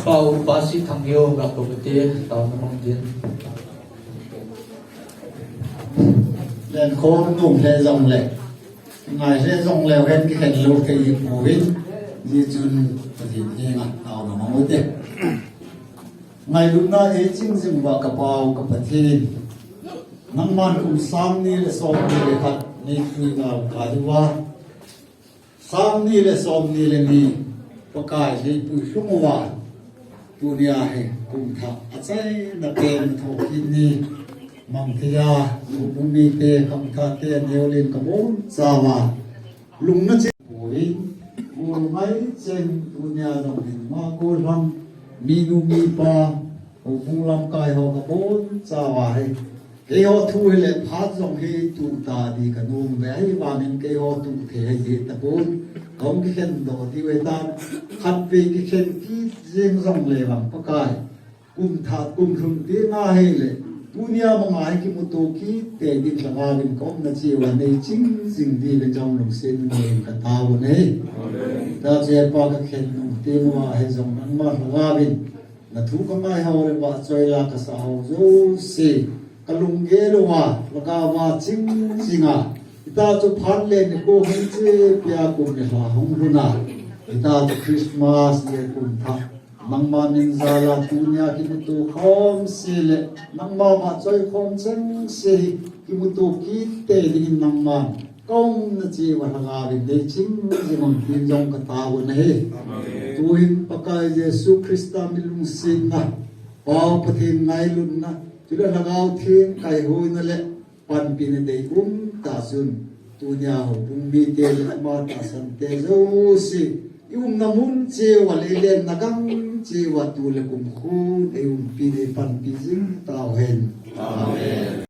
bao pasi thangyo ga komite taw namang din lên khôn cùng lệ dòng lệ ngài sẽ dòng lèo hết cái hình lục cái phù huyết di chun thì nghe ngặt tàu nó mong muốn ngài lúc na ấy chính dừng vào cái bao cái bát thiên nang man cùng sam ni le som ni le khat ni kui vào cả dua sam ni le som ni le ni pakai le pu sung wa punya he cùng tha achai na ken tho kin ni mang thia lung mi te kham tha te neolin ka bon sawa lung na che oi oi mai chen punya dong hin ma ko ram mi nu mi pa ho phung lam kai ho ka bon sawa he cái họ thu hay là phát dòng hay tụ ta đi cả nôm vẽ và mình cái họ tụ thể gì ta bốn không cái khen đồ thì người ta khăn về cái khen cái riêng dòng lệ bằng bác cài cùng thà cùng hưởng tiếng nga hay là dunia mà ai cái một tổ kí để đi làm hoa mình có là chỉ là này chínhสิ่งที่bên trong lòng sen mình cả tao này ta sẽ qua cái khen nông tiếng mà hay dòng ăn mà hoa mình là thú có mai hậu là vợ chơi là cả xã hội dấu xì kalung gelo wa lagawa ching singa ita chu phan le ni ko hin che pya kum ne ha hong runa ita chu christmas ye kum tha nangma min zala tunya ki mutu khom sile nangma ma choi khom cheng se ki mutu ki te ding nangma kong na chi wa laga bi de ching jimon tin jong ka ta wo ne tu hin pakai jesu christa milung sin na pau pathin ngai lun na chúng ta ngao thiên cày hôi nó lệ pan pin để ta sun tu nhà hồ bung bi tê mà ta san tê dâu si namun chiều và lên na găng chiều và tu lệ cùng khu để pin pan pin tao hen. Amen.